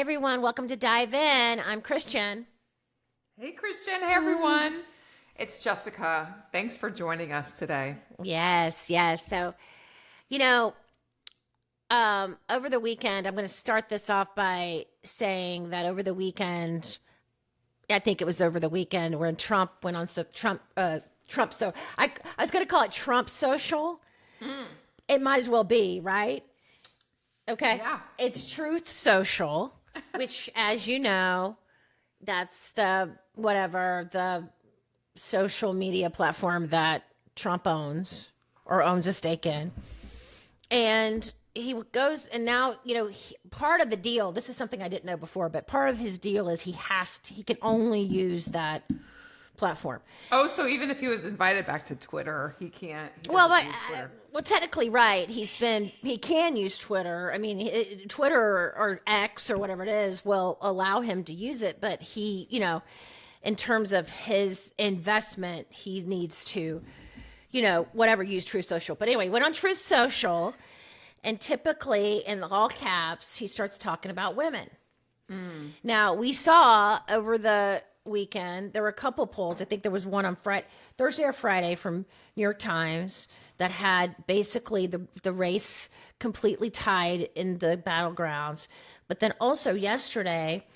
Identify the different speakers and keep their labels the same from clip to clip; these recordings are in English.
Speaker 1: everyone. Welcome to Dive In. I'm Kristian.
Speaker 2: Hey, Kristian. Hey, everyone. It's Jessica. Thanks for joining us today.
Speaker 1: Yes. So, over the weekend, I'm going to start this off by saying that over the weekend, I think it was over the weekend when Trump went on Trump. So I was going to call it Trump social. It might as well be, right? Okay.
Speaker 2: Yeah.
Speaker 1: It's Truth Social, which, as you know, that's the social media platform that Trump owns or owns a stake in. And he goes, and now, part of the deal, this is something I didn't know before, but part of his deal is he can only use that platform.
Speaker 2: Oh, so even if he was invited back to Twitter, he can't.
Speaker 1: Well, technically, right. He can use Twitter. I mean, Twitter or X or whatever it is will allow him to use it. But he, in terms of his investment, he needs to, use Truth Social. But anyway, went on Truth Social, and typically in all caps, he starts talking about women. Now, we saw over the weekend, there were a couple polls. I think there was one on Thursday or Friday from New York Times that had basically the race completely tied in the battlegrounds. But then also yesterday,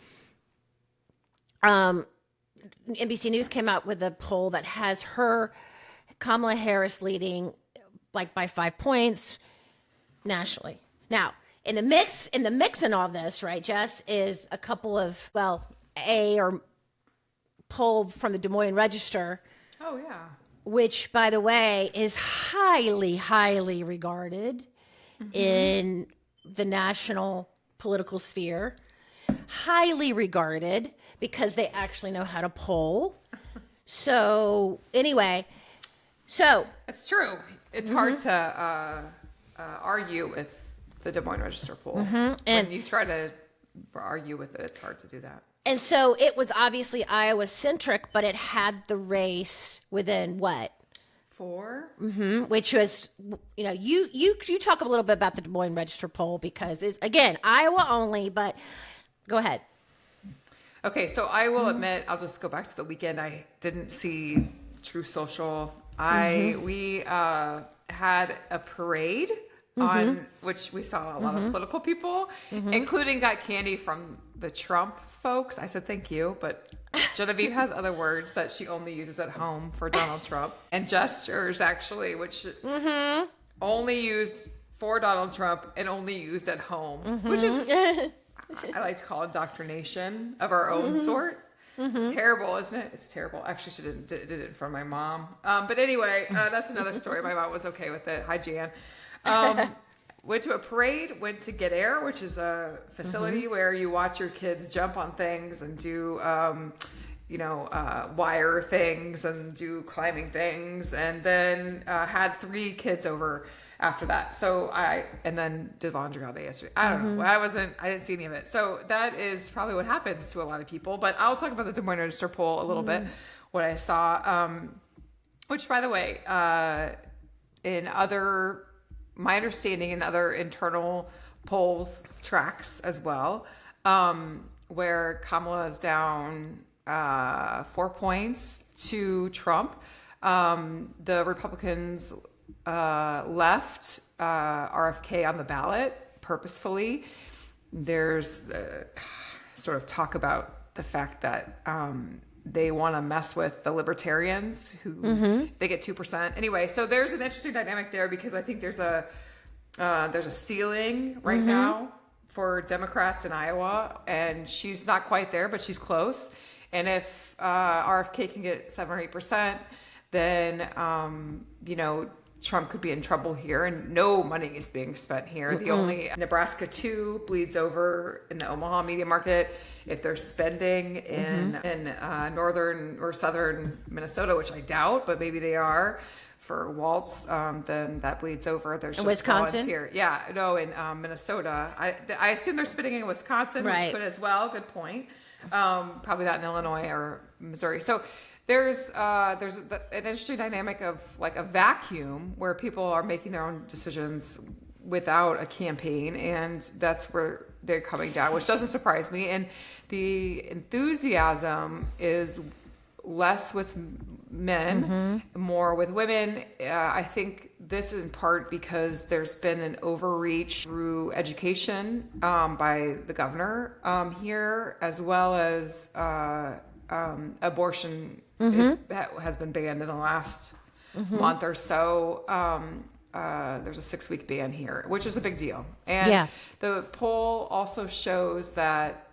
Speaker 1: NBC News came out with a poll that has Kamala Harris leading like by 5 points nationally. Now, in the mix in all this, right, Jess, is a couple of, poll from the Des Moines Register.
Speaker 2: Oh, yeah.
Speaker 1: Which, by the way, is highly, highly regarded in the national political sphere. Highly regarded because they actually know how to poll. So, anyway,
Speaker 2: It's true. It's hard to argue with the Des Moines Register poll. When you try to argue with it, it's hard to do that.
Speaker 1: And so it was obviously Iowa-centric, but it had the race within what?
Speaker 2: 4?
Speaker 1: Which was, you talk a little bit about the Des Moines Register poll because it's, again, Iowa only, but go ahead.
Speaker 2: Okay, so I will admit, I'll just go back to the weekend. I didn't see Truth Social. We had a parade on which we saw a lot of political people, including got candy from the Trump folks. I said thank you, but Genevieve has other words that she only uses at home for Donald Trump, and gestures actually, which only used for Donald Trump and only used at home, which is I like to call indoctrination of our own sort. Terrible, isn't it? It's terrible. Actually, she did it from my mom. But anyway, that's another story. My mom was okay with it. Hi, Jan. Went to a parade, went to Get Air, which is a facility where you watch your kids jump on things and do, wire things and do climbing things. And then had 3 kids over after that. And then did laundry all day yesterday. I don't know. I didn't see any of it. So that is probably what happens to a lot of people. But I'll talk about the Des Moines Register poll a little bit, what I saw, which, by the way, my understanding in other internal polls tracks as well, where Kamala is down 4 points to Trump. The Republicans left RFK on the ballot purposefully. There's sort of talk about the fact that they want to mess with the libertarians who they get 2%. Anyway, so there's an interesting dynamic there because I think there's a ceiling right now for Democrats in Iowa, and she's not quite there, but she's close. And if RFK can get 7 or 8%, then Trump could be in trouble here, and no money is being spent here. The only Nebraska 2 bleeds over in the Omaha media market. If they're spending in northern or southern Minnesota, which I doubt, but maybe they are, for Waltz, then that bleeds over. There's just
Speaker 1: Wisconsin?
Speaker 2: volunteer. Yeah, no, in Minnesota. I assume they're spending in Wisconsin, which could as well. Good point. Probably not in Illinois or Missouri. So there's an interesting dynamic of like a vacuum where people are making their own decisions without a campaign, and that's where they're coming down, which doesn't surprise me. And the enthusiasm is less with men, more with women. I think this is in part because there's been an overreach through education by the governor here, as well as abortion has been banned in the last month or so. There's a 6-week ban here, which is a big deal. And the poll also shows that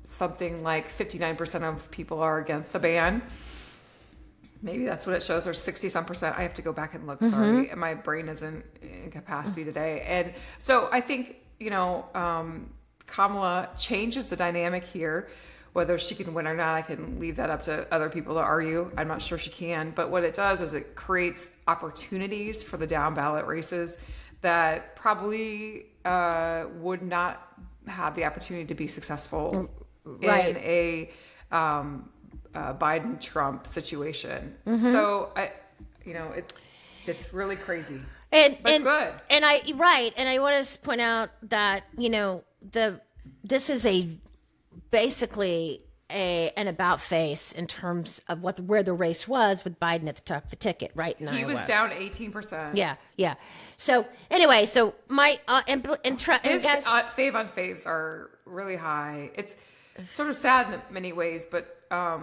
Speaker 2: something like 59% of people are against the ban. Maybe that's what it shows, or 60-some percent. I have to go back and look. Sorry, my brain isn't in capacity today. And so I think, Kamala changes the dynamic here. Whether she can win or not, I can leave that up to other people to argue. I'm not sure she can. But what it does is it creates opportunities for the down ballot races that probably would not have the opportunity to be successful in a Biden-Trump situation. So it's really crazy, but good.
Speaker 1: And I want to point out that this is basically an about face in terms of where the race was with Biden at the top of the ticket, right?
Speaker 2: He was down 18%.
Speaker 1: Yeah. So anyway, so my
Speaker 2: his
Speaker 1: guys,
Speaker 2: fave on faves are really high. It's sort of sad in many ways, but I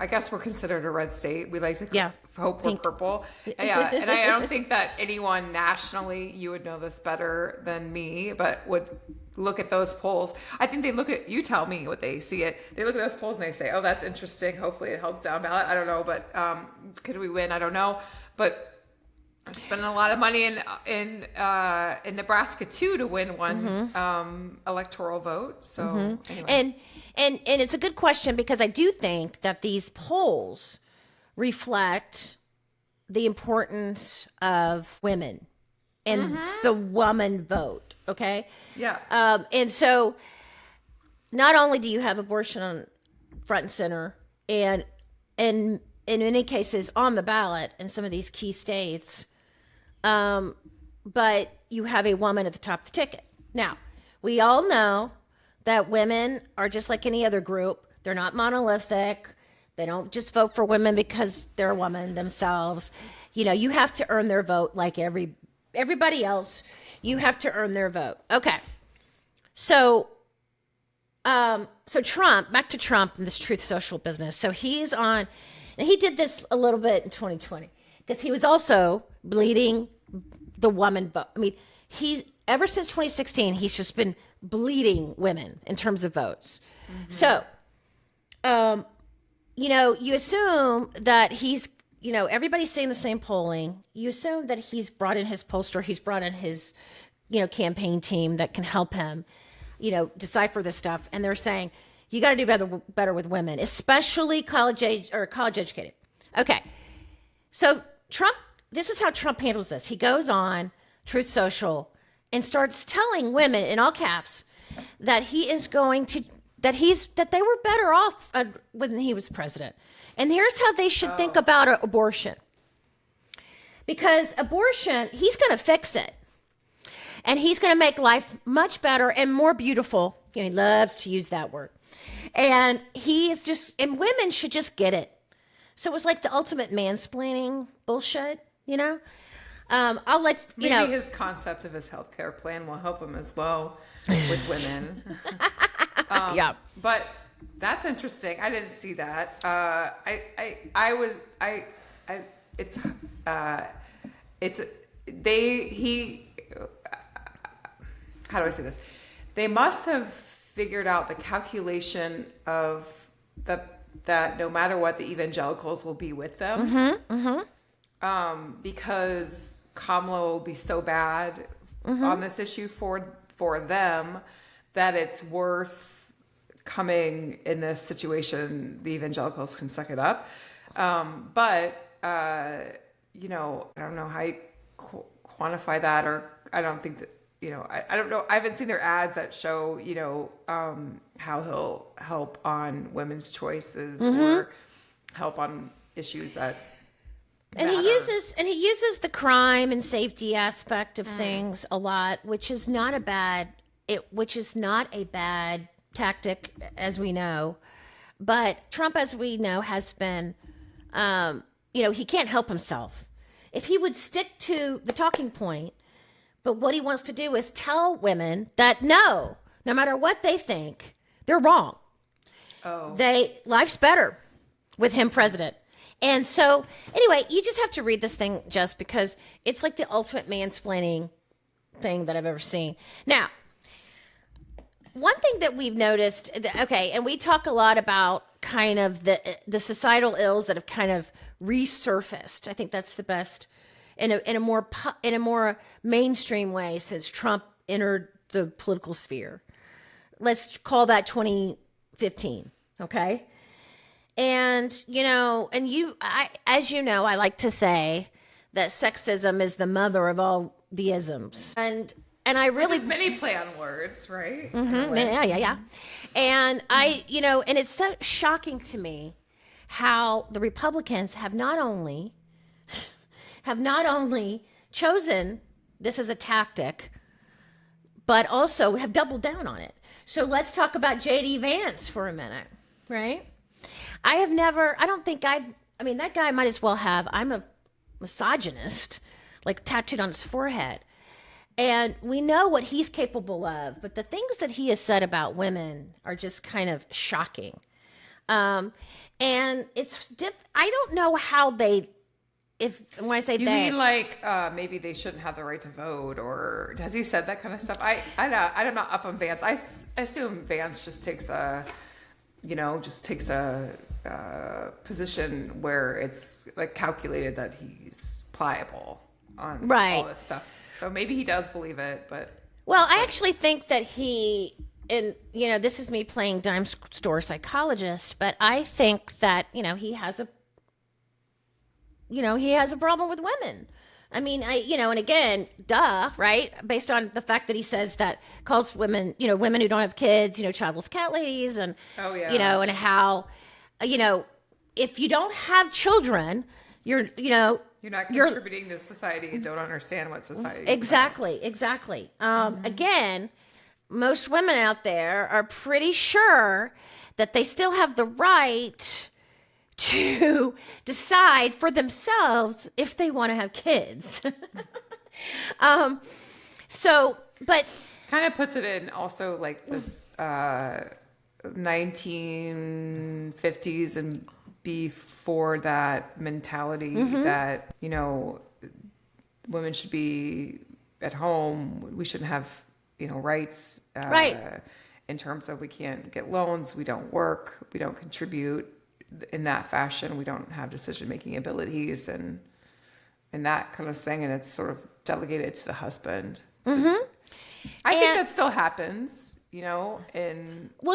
Speaker 2: guess we're considered a red state. We like to hope we're purple. Yeah, and I don't think that anyone nationally, you would know this better than me, but would look at those polls. I think they look at, you tell me what they see it. They look at those polls and they say, oh, that's interesting. Hopefully it helps down ballot. I don't know, but could we win? I don't know. But I'm spending a lot of money in Nebraska too to win one electoral vote. So anyway.
Speaker 1: And it's a good question, because I do think that these polls reflect the importance of women and the woman vote. Okay.
Speaker 2: Yeah.
Speaker 1: And so not only do you have abortion on front and center, and in many cases on the ballot in some of these key states, but you have a woman at the top of the ticket. Now, we all know that women are just like any other group. They're not monolithic. They don't just vote for women because they're a woman themselves. You have to earn their vote like everybody else. You have to earn their vote. Okay. So Trump, back to Trump and this Truth Social business. So he's on, and he did this a little bit in 2020 because he was also bleeding the woman vote. I mean, ever since 2016, he's just been bleeding women in terms of votes. So, you assume that he's, everybody's saying the same polling. You assume that he's brought in his pollster, he's brought in his, campaign team that can help him, decipher this stuff. And they're saying, you got to do better with women, especially college educated. Okay. So this is how Trump handles this. He goes on Truth Social and starts telling women in all caps that that they were better off when he was president. And here's how they should think about abortion. Because abortion, he's going to fix it. And he's going to make life much better and more beautiful. He loves to use that word. And and women should just get it. So it was like the ultimate mansplaining bullshit, I'll let
Speaker 2: Maybe his concept of his healthcare plan will help him as well with women.
Speaker 1: Yeah,
Speaker 2: but that's interesting. I didn't see that. How do I say this? They must have figured out the calculation of that no matter what, the evangelicals will be with them. Because Kamala will be so bad on this issue for them that it's worth coming in this situation. The evangelicals can suck it up. But I don't know how you quantify that, or I don't think that, I don't know. I haven't seen their ads that show, how he'll help on women's choices or help on issues that
Speaker 1: And he uses the crime and safety aspect of things a lot, which is not a bad tactic, as we know. But Trump, as we know, has been, he can't help himself. If he would stick to the talking point, but what he wants to do is tell women that no matter what they think, they're wrong.
Speaker 2: Oh,
Speaker 1: Life's better with him president. And so, anyway, you just have to read this thing, Jess, because it's like the ultimate mansplaining thing that I've ever seen. Now, one thing that we've noticed, okay, and we talk a lot about kind of the societal ills that have kind of resurfaced. I think that's the best in a more mainstream way since Trump entered the political sphere. Let's call that 2015, okay? And, as you know, I like to say that sexism is the mother of all the isms. And I really...
Speaker 2: There's many play on words, right?
Speaker 1: Mm-hmm. Yeah. And and it's so shocking to me how the Republicans have not only chosen this as a tactic, but also have doubled down on it. So let's talk about J.D. Vance for a minute, right? That guy might as well have, I'm a misogynist, like tattooed on his forehead. And we know what he's capable of, but the things that he has said about women are just kind of shocking. And I don't know how when I say
Speaker 2: You
Speaker 1: they.
Speaker 2: mean like maybe they shouldn't have the right to vote, or has he said that kind of stuff? I'm not up on Vance. I assume Vance just takes a position where it's like calculated that he's pliable on all this stuff. So maybe he does believe it, but...
Speaker 1: Well, I actually think that this is me playing dime store psychologist, but I think that, he has a problem with women. I mean, and again, duh, right? Based on the fact that he says that calls women, women who don't have kids, childless cat ladies and, and how, if you don't have children, you're
Speaker 2: not contributing to society. You don't understand what society is.
Speaker 1: Exactly. Again, most women out there are pretty sure that they still have the right to decide for themselves if they want to have kids. But
Speaker 2: kind of puts it in also like this 1950s and before that mentality that, women should be at home. We shouldn't have, rights in terms of we can't get loans, we don't work, we don't contribute in that fashion, we don't have decision-making abilities and that kind of thing. And it's sort of delegated to the husband. I think that still happens.
Speaker 1: Well,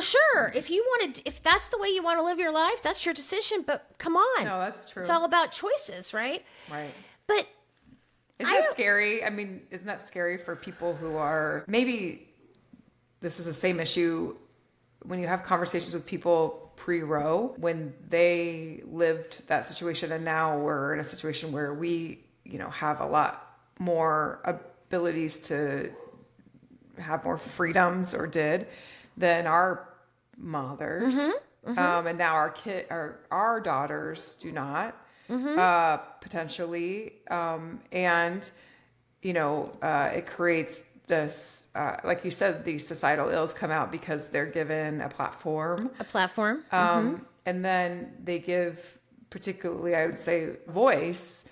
Speaker 1: sure. If that's the way you want to live your life, that's your decision. But come on.
Speaker 2: No, that's true.
Speaker 1: It's all about choices, right?
Speaker 2: Right.
Speaker 1: But
Speaker 2: isn't that scary? I mean, isn't that scary for people who are, maybe this is the same issue when you have conversations with people pre-Roe, when they lived that situation, and now we're in a situation where we, have a lot more abilities to have more freedoms or did than our mothers. And now our daughters do not, potentially. And, it creates this, like you said, these societal ills come out because they're given a platform. And then they give, particularly, I would say, voice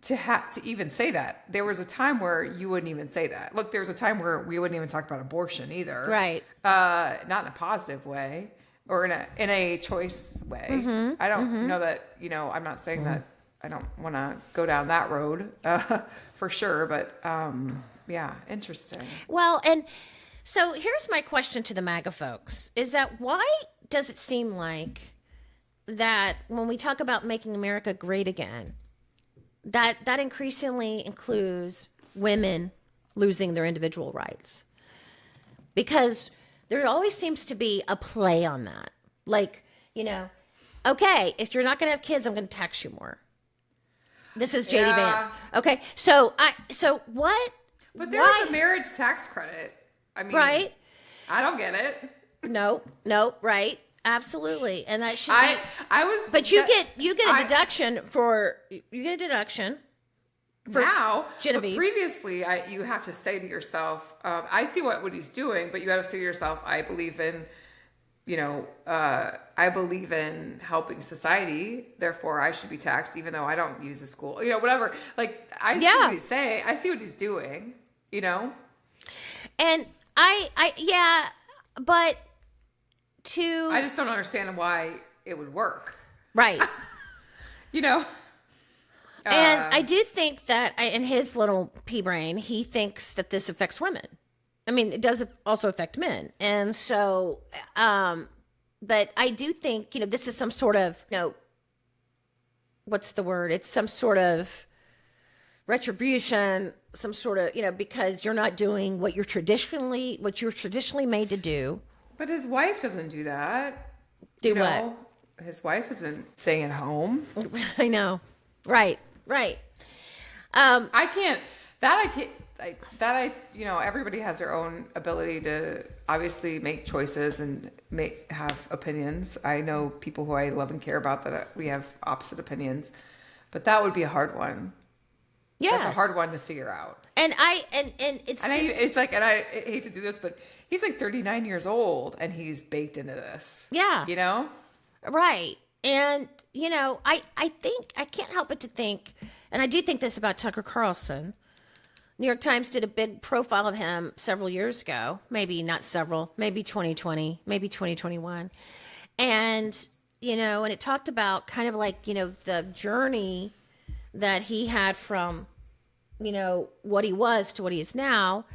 Speaker 2: to even say that. There was a time where you wouldn't even say that. Look, there was a time where we wouldn't even talk about abortion either.
Speaker 1: Right.
Speaker 2: Not in a positive way or in a choice way. I don't know that, I'm not saying that I don't want to go down that road for sure. But yeah, interesting.
Speaker 1: Well, and so here's my question to the MAGA folks is that why does it seem like that when we talk about making America great again, that increasingly includes women losing their individual rights? Because there always seems to be a play on that. Like, okay, if you're not going to have kids, I'm going to tax you more. This is JD
Speaker 2: Yeah.
Speaker 1: Vance. Okay. So what?
Speaker 2: But there's a marriage tax credit. I mean,
Speaker 1: Right?
Speaker 2: I don't get it.
Speaker 1: No, right. Absolutely. And that should be,
Speaker 2: I was.
Speaker 1: but you get a deduction for
Speaker 2: now,
Speaker 1: Genevieve.
Speaker 2: but previously, you have to say to yourself, I see what he's doing, but you have to say to yourself, I believe in, I believe in helping society, therefore I should be taxed, even though I don't use a school, whatever. Like, I see what he's saying. I see what he's doing,
Speaker 1: And yeah, but
Speaker 2: I just don't understand why it would work.
Speaker 1: Right. And I do think that in his little pea brain, he thinks that this affects women. I mean, it does also affect men. And so, but I do think, this is some sort of, what's the word? It's some sort of retribution, some sort of, because you're not doing what you're traditionally made to do.
Speaker 2: But his wife doesn't do that.
Speaker 1: What?
Speaker 2: His wife isn't staying at home.
Speaker 1: I know. Right.
Speaker 2: I can't, everybody has their own ability to obviously make choices and have opinions. I know people who I love and care about that we have opposite opinions, but that would be a hard one. Yeah, that's a hard one to figure out. And I hate to do this, but he's like 39 years old and he's baked into this.
Speaker 1: Yeah. Right. And, I think, I can't help but to think, and I do think this about Tucker Carlson. New York Times did a big profile of him several years ago, maybe not several, maybe 2020, maybe 2021. And, and it talked about kind of like, the journey that he had from, what he was to what he is now.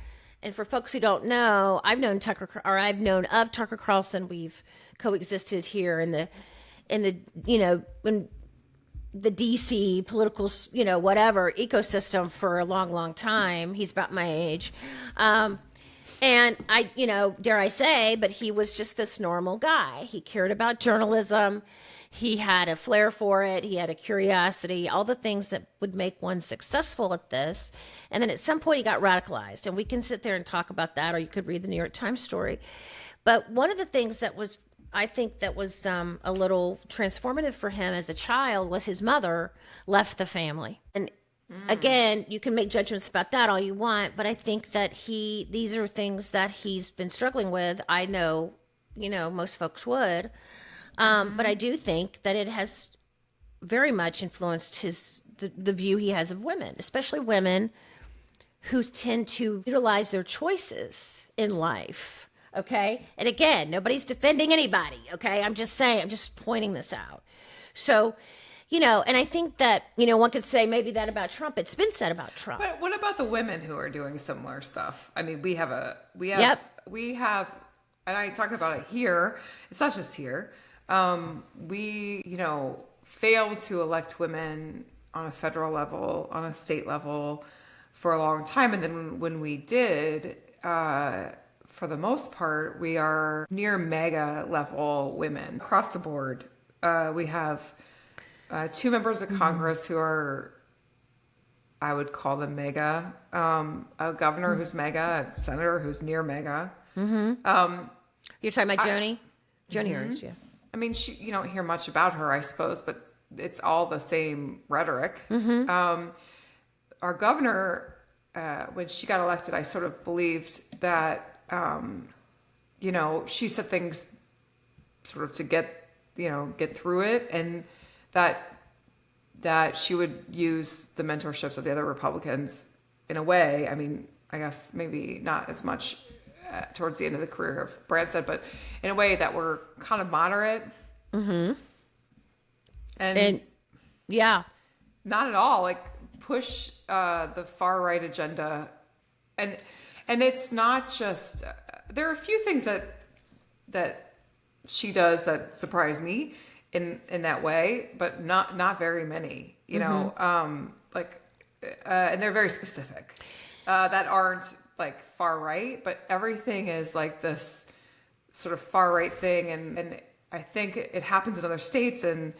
Speaker 1: And for folks who don't know, I've known of Tucker Carlson. We've coexisted here in the in the DC political, whatever ecosystem for a long, long time. He's about my age. And I, dare I say, but he was just this normal guy. He cared about journalism. He had a flair for it. He had a curiosity, all the things that would make one successful at this. And then at some point he got radicalized, and we can sit there and talk about that, or you could read the New York Times story. But one of the things that was, I think that was a little transformative for him as a child was his mother left the family. And again, you can make judgments about that all you want, but I think that these are things that he's been struggling with. I know, most folks would. But I do think that it has very much influenced the view he has of women, especially women who tend to utilize their choices in life. Okay. And again, nobody's defending anybody. Okay. I'm just pointing this out. So, and I think that, one could say maybe that about Trump. It's been said about Trump.
Speaker 2: But what about the women who are doing similar stuff? I mean, we have, and I talk about it here. It's not just here. We, failed to elect women on a federal level, on a state level for a long time. And then when we did, for the most part, we are near mega level women across the board. We have 2 members of Congress who are, I would call them mega, a governor who's mega, a senator who's near mega.
Speaker 1: You're talking about Joni? Joni Ernst, yeah.
Speaker 2: I mean, you don't hear much about her, I suppose, but it's all the same rhetoric. Our governor, when she got elected, I sort of believed that, she said things sort of to get through it, and that she would use the mentorships of the other Republicans in a way. I mean, I guess maybe not as much towards the end of the career of Branstad, but in a way that were kind of moderate. And
Speaker 1: yeah,
Speaker 2: not at all like push the far right agenda. And it's not just, there are a few things that she does that surprise me in that way, but not very many, and they're very specific, that aren't like far right, but everything is like this sort of far right thing. And I think it happens in other states, and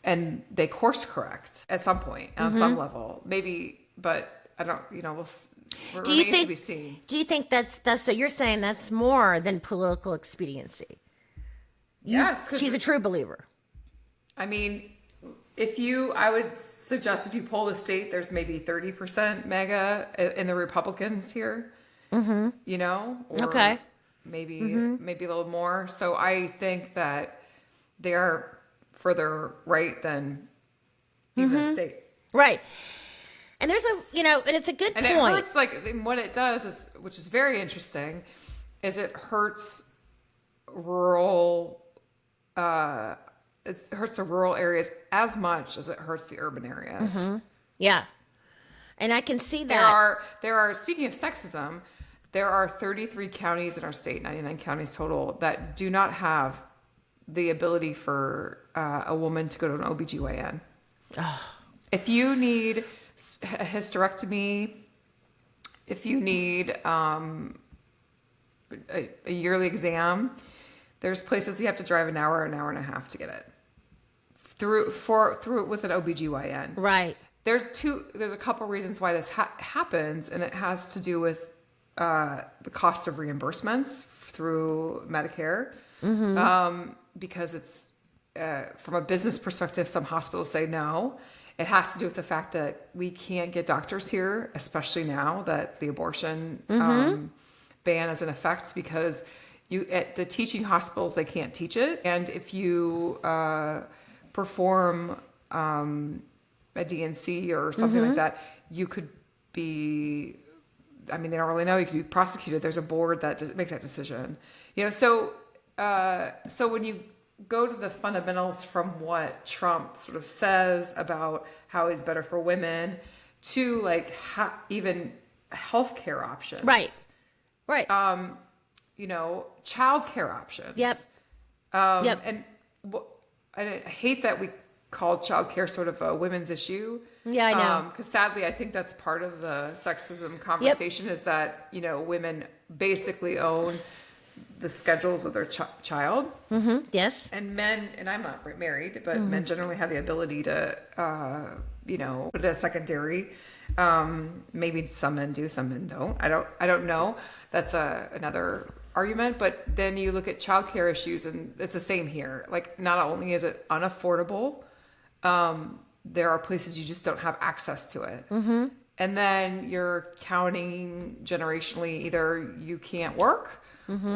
Speaker 2: and they course correct at some point on some level, maybe, but I don't,
Speaker 1: Do you
Speaker 2: remains to be
Speaker 1: think?
Speaker 2: seen.
Speaker 1: Do you think that's so? You're saying that's more than political expediency.
Speaker 2: Yes, 'cause
Speaker 1: She's a true believer.
Speaker 2: I mean, I would suggest if you poll the state, there's maybe 30% MAGA in the Republicans here, or
Speaker 1: Okay.
Speaker 2: maybe a little more. So I think that they are further right than even the state.
Speaker 1: Right. And there's and it's a good
Speaker 2: And
Speaker 1: point.
Speaker 2: it hurts, and what it does is, which is very interesting, is it hurts rural, it hurts the rural areas as much as it hurts the urban areas.
Speaker 1: Yeah. And I can see that.
Speaker 2: There are, speaking of sexism, there are 33 counties in our state, 99 counties total, that do not have the ability for a woman to go to an OBGYN. If you need a hysterectomy, if you need a yearly exam, there's places you have to drive an hour and a half to get it through with an OBGYN.
Speaker 1: Right.
Speaker 2: There's a couple reasons why this happens, and it has to do with the cost of reimbursements through Medicare. Because it's from a business perspective, some hospitals say no. It has to do with the fact that we can't get doctors here, especially now that the abortion ban is in effect, because at the teaching hospitals, they can't teach it. And if you perform a DNC or something like that, you could be, they don't really know, you could be prosecuted. There's a board that makes that decision. So when you go to the fundamentals from what Trump sort of says about how he's better for women to even healthcare options.
Speaker 1: Right.
Speaker 2: Childcare options.
Speaker 1: Yep.
Speaker 2: And I hate that we call childcare sort of a women's issue.
Speaker 1: Yeah, I know.
Speaker 2: Because sadly, I think that's part of the sexism conversation is that, women basically own the schedules of their child.
Speaker 1: Yes.
Speaker 2: And men, and I'm not married, but men generally have the ability to, put it as secondary. Maybe some men do, some men don't. I don't know. That's another argument. But then you look at childcare issues, and it's the same here. Not only is it unaffordable, there are places you just don't have access to it. And then you're counting generationally, either you can't work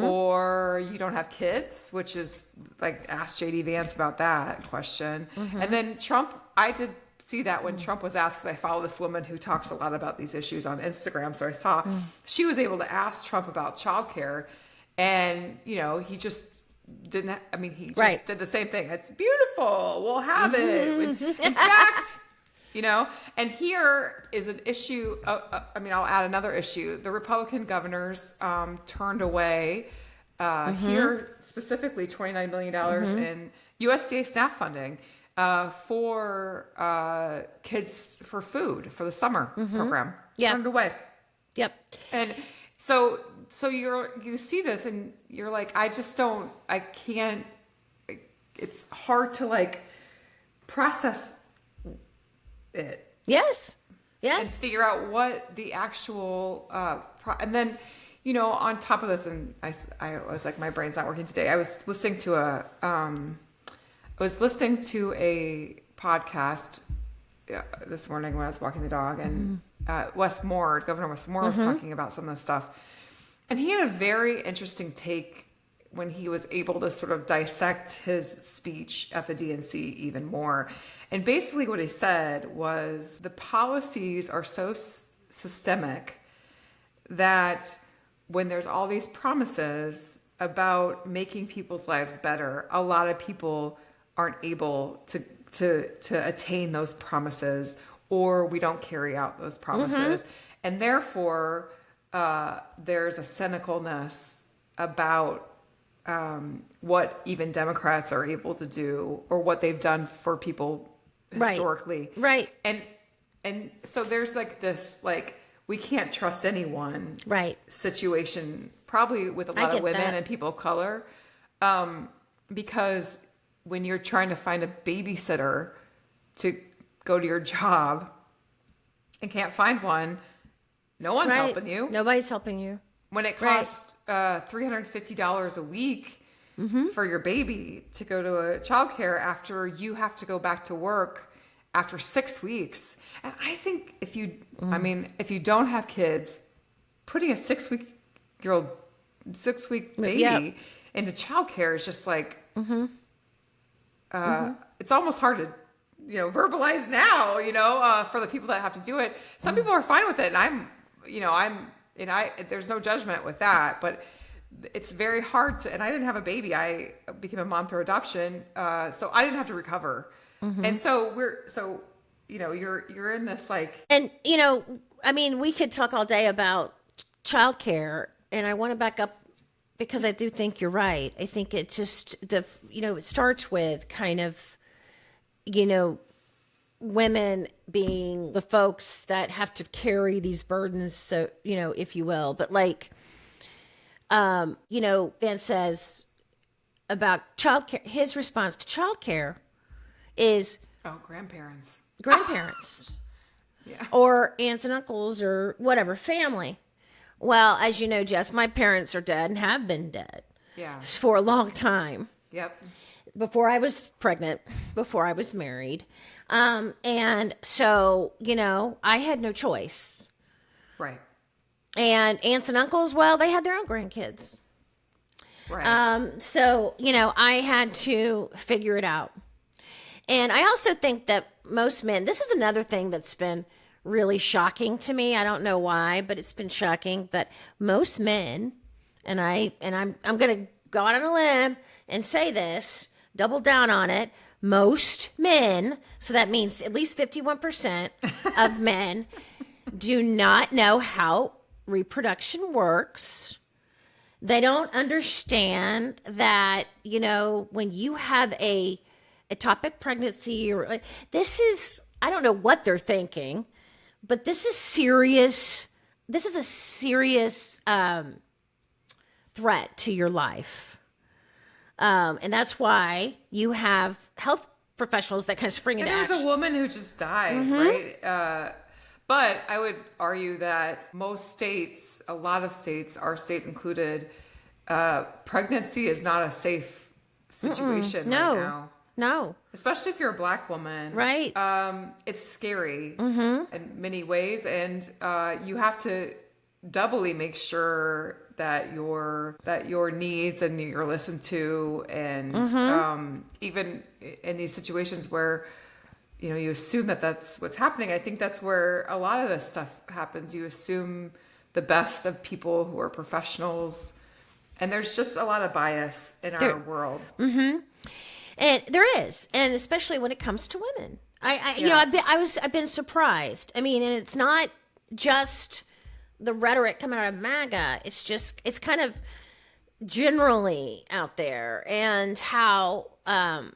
Speaker 2: or you don't have kids, which is ask JD Vance about that question. And then Trump, I did see that when Trump was asked, because I follow this woman who talks a lot about these issues on Instagram. So I saw she was able to ask Trump about childcare, and he just didn't. He just did the same thing. It's beautiful. We'll have it. In fact, and here is an issue. I'll add another issue. The Republican governors turned away here specifically $29 million in USDA staff funding for kids for food for the summer program. Turned away.
Speaker 1: Yep.
Speaker 2: And so you see this and you're like, I can't, it's hard to process it.
Speaker 1: Yes.
Speaker 2: And figure out what the actual, and then, on top of this, and I was like, my brain's not working today. I was listening to a podcast this morning when I was walking the dog, and Governor Wes Moore was talking about some of this stuff. And he had a very interesting take when he was able to sort of dissect his speech at the DNC even more. And basically what he said was the policies are so systemic that when there's all these promises about making people's lives better, a lot of people aren't able to attain those promises, or we don't carry out those promises. And therefore, there's a cynicalness about what even Democrats are able to do, or what they've done for people historically.
Speaker 1: Right.
Speaker 2: And so there's this we can't trust anyone situation, probably with a lot of women and people of color, because when you're trying to find a babysitter to go to your job and can't find one, no one's helping you.
Speaker 1: Nobody's helping you.
Speaker 2: When it costs $350 a week for your baby to go to a childcare after you have to go back to work after 6 weeks. And I think if you don't have kids, putting a 6-week baby into childcare is just like, it's almost hard to, verbalize now, for the people that have to do it. Some people are fine with it. And there's no judgment with that, but it's very hard to, and I didn't have a baby. I became a mom through adoption. So I didn't have to recover. And so you're in this like,
Speaker 1: and we could talk all day about childcare, and I want to back up because I do think you're right. I think it just it starts with kind of, women being the folks that have to carry these burdens, so if you will. But like, Vance says about childcare, his response to childcare is
Speaker 2: grandparents,
Speaker 1: yeah, or aunts and uncles or whatever family. Well, as you know, Jess, my parents are dead and have been dead for a long time.
Speaker 2: Yep.
Speaker 1: Before I was pregnant, before I was married. And so, I had no choice.
Speaker 2: Right.
Speaker 1: And aunts and uncles, well, they had their own grandkids.
Speaker 2: Right.
Speaker 1: So, I had to figure it out. And I also think that most men, this is another thing that's been really shocking to me. I don't know why, but it's been shocking that most men, and I'm going to go out on a limb and say this, double down on it. Most men, so that means at least 51% of men do not know how reproduction works. They don't understand that, when you have a ectopic pregnancy, or this is, I don't know what they're thinking, but this is serious. This is a serious threat to your life. And that's why you have health professionals that kind of spring into action.
Speaker 2: There was a woman who just died, right? But I would argue that most states, a lot of states, our state included, pregnancy is not a safe situation right now.
Speaker 1: No.
Speaker 2: Especially if you're a Black woman.
Speaker 1: Right.
Speaker 2: It's scary in many ways. And you have to doubly make sure that your needs and you're listened to, and even in these situations where you assume that that's what's happening. I think that's where a lot of this stuff happens. You assume the best of people who are professionals, and there's just a lot of bias in our world.
Speaker 1: And there is, and especially when it comes to women. I've been surprised. I mean, and it's not just the rhetoric coming out of MAGA. It's kind of generally out there, and how, I'll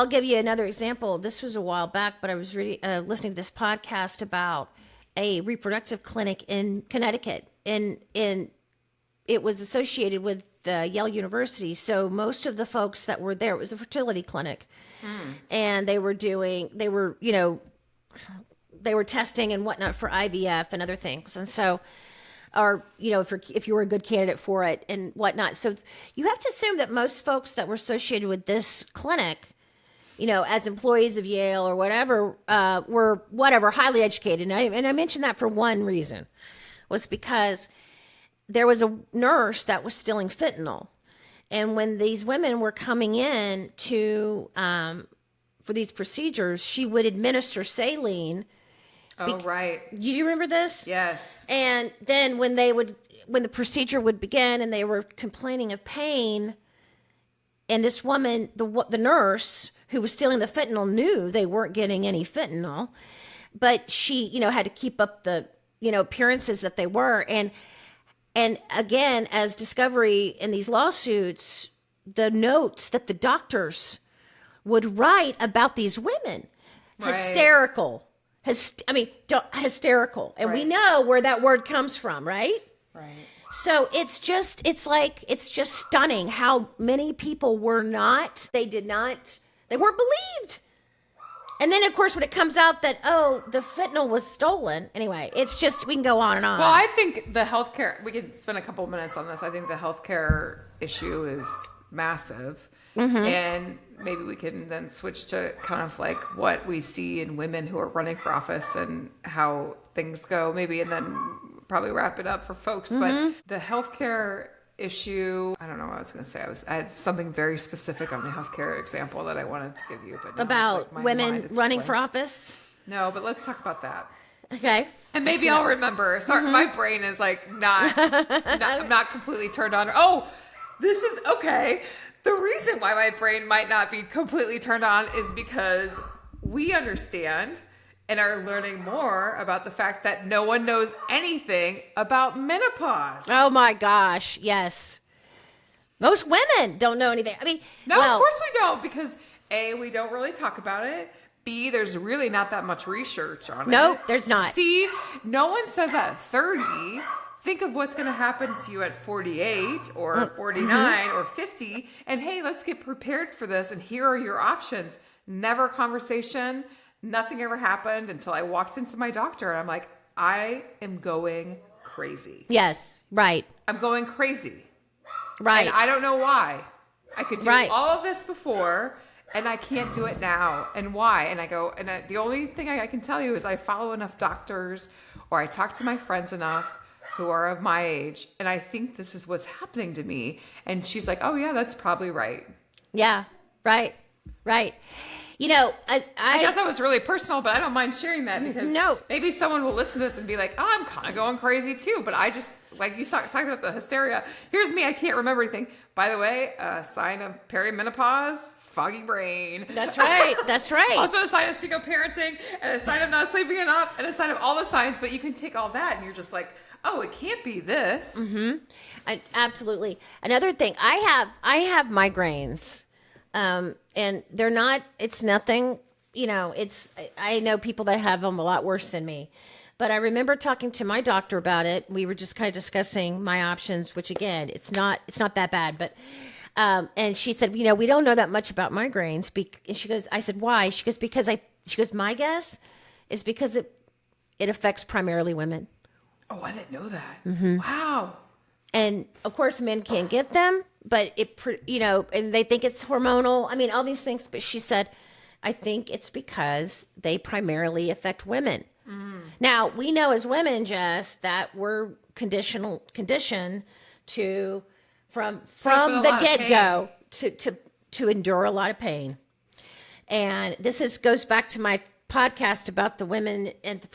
Speaker 1: give you another example. This was a while back, but I was listening to this podcast about a reproductive clinic in Connecticut, and it was associated with Yale University. So most of the folks that were there, it was a fertility clinic, and they were testing and whatnot for IVF and other things. And so, or, if you were a good candidate for it and whatnot. So you have to assume that most folks that were associated with this clinic, as employees of Yale or whatever, were highly educated. And I mentioned that for one reason, was because there was a nurse that was stealing fentanyl. And when these women were coming in for these procedures, she would administer saline.
Speaker 2: Oh, right.
Speaker 1: You remember this?
Speaker 2: Yes.
Speaker 1: And then when the procedure would begin and they were complaining of pain, and this woman, the nurse who was stealing the fentanyl, knew they weren't getting any fentanyl, but she, had to keep up the, appearances that they were. And again, as discovery in these lawsuits, the notes that the doctors would write about these women, hysterical. Hysterical. And we know where that word comes from, right?
Speaker 2: Right.
Speaker 1: So it's just stunning how many people they weren't believed. And then, of course, when it comes out that, the fentanyl was stolen. Anyway, it's just, we can go on and on.
Speaker 2: Well, I think the healthcare, we could spend a couple of minutes on this. I think the healthcare issue is massive. And maybe we can then switch to kind of like what we see in women who are running for office and how things go, maybe, and then probably wrap it up for folks. But the healthcare issue, I don't know what I was going to say. I had something very specific on the healthcare example that I wanted to give you. But
Speaker 1: about women running for office?
Speaker 2: No, but let's talk about that.
Speaker 1: Okay.
Speaker 2: And maybe I'll remember. Sorry, my brain is like I'm not completely turned on. Oh, this is okay. The reason why my brain might not be completely turned on is because we understand and are learning more about the fact that no one knows anything about menopause.
Speaker 1: Oh my gosh, yes. Most women don't know anything. I mean,
Speaker 2: no, of course we don't, because A, we don't really talk about it. B, there's really not that much research on it.
Speaker 1: No, there's not.
Speaker 2: C, no one says at 30, think of what's going to happen to you at 48 or 49 or 50. And hey, let's get prepared for this. And here are your options. Never a conversation. Nothing ever happened until I walked into my doctor and I'm like, I am going crazy.
Speaker 1: Yes, right.
Speaker 2: I'm going crazy.
Speaker 1: Right.
Speaker 2: And I don't know why. I could do
Speaker 1: Right.
Speaker 2: all of this before and I can't do it now. And why? And I go, the only thing I can tell you is I follow enough doctors or I talk to my friends enough who are of my age, and I think this is what's happening to me. And she's like, oh yeah, that's probably right.
Speaker 1: Yeah, right. You know, I
Speaker 2: guess that was really personal, but I don't mind sharing that because maybe someone will listen to this and be like, oh, I'm kind of going crazy too. But I just, like you talked about the hysteria. Here's me, I can't remember anything. By the way, a sign of perimenopause, foggy brain.
Speaker 1: That's right. That's right.
Speaker 2: Also a sign of single parenting and a sign of not sleeping enough and a sign of all the signs. But you can take all that and you're just like, oh, it can't be this.
Speaker 1: Absolutely. Another thing, I have migraines, and they're not. It's nothing. You know, I know people that have them a lot worse than me. But I remember talking to my doctor about it. We were just kind of discussing my options, which again, it's not that bad. But and she said, you know, we don't know that much about migraines. And she goes, I said, why? She goes, my guess is because it affects primarily women.
Speaker 2: Oh, I didn't know that. Wow.
Speaker 1: And of course, men can't get them, but and they think it's hormonal. I mean, all these things. But she said, I think it's because they primarily affect women. Now, we know as women, Jess, that we're conditioned to from the get-go to endure a lot of pain. And this goes back to my podcast about the women at the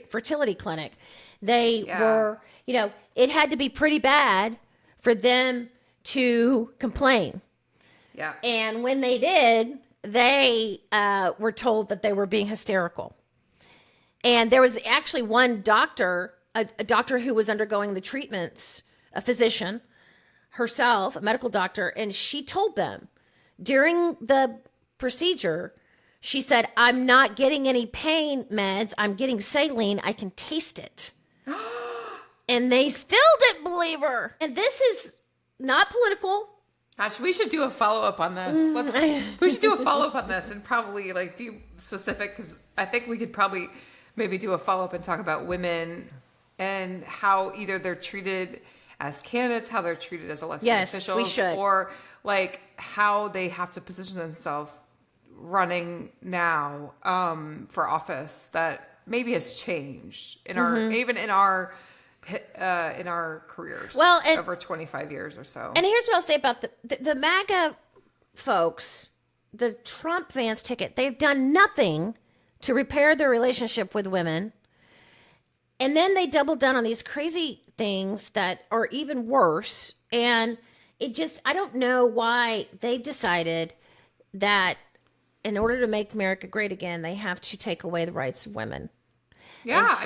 Speaker 1: fertility clinic. They were, it had to be pretty bad for them to complain.
Speaker 2: Yeah.
Speaker 1: And when they did, they were told that they were being hysterical. And there was actually one doctor, a doctor who was undergoing the treatments, a physician herself, a medical doctor, and she told them during the procedure, she said, I'm not getting any pain meds. I'm getting saline. I can taste it. And they still didn't believe her. And this is not political.
Speaker 2: Gosh, we should do a follow-up on this. We should do a follow-up on this and probably be specific, because I think we could probably maybe do a follow-up and talk about women and how either they're treated as candidates, how they're treated as elected officials,
Speaker 1: we should.
Speaker 2: Or how they have to position themselves running now for office that maybe has changed in our careers over 25 years or so.
Speaker 1: And here's what I'll say about the MAGA folks, the Trump Vance ticket. They've done nothing to repair their relationship with women. And then they double down on these crazy things that are even worse. And I don't know why they've decided that in order to make America great again, they have to take away the rights of women.
Speaker 2: Yeah,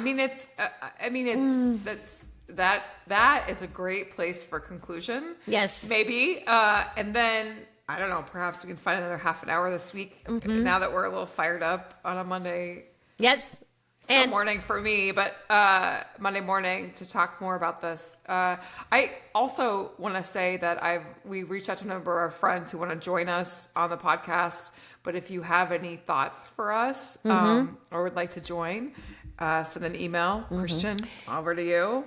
Speaker 2: that is a great place for conclusion.
Speaker 1: Yes,
Speaker 2: maybe, and then I don't know. Perhaps we can find another half an hour this week. Now that we're a little fired up on a Monday.
Speaker 1: Yes,
Speaker 2: Still morning for me, but Monday morning to talk more about this. I also want to say that we reached out to a number of our friends who want to join us on the podcast. But if you have any thoughts for us or would like to join, send an email. Kristian, over to you.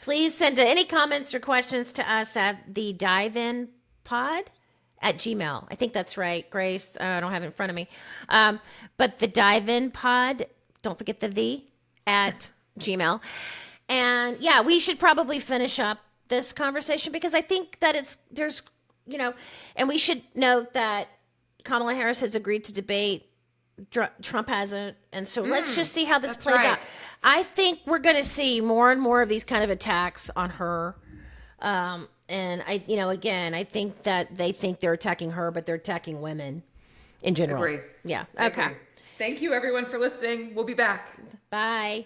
Speaker 1: Please send any comments or questions to us at the dive-in pod at Gmail. I think that's right, Grace. I don't have it in front of me. But the dive-in pod, don't forget the at Gmail. And yeah, we should probably finish up this conversation because I think that there's, and we should note that Kamala Harris has agreed to debate. Trump hasn't. And so let's just see how this plays out. I think we're going to see more and more of these kind of attacks on her. And I think that they think they're attacking her, but they're attacking women in general.
Speaker 2: Agree.
Speaker 1: Yeah.
Speaker 2: I
Speaker 1: Okay.
Speaker 2: agree. Thank you everyone for listening. We'll be back.
Speaker 1: Bye.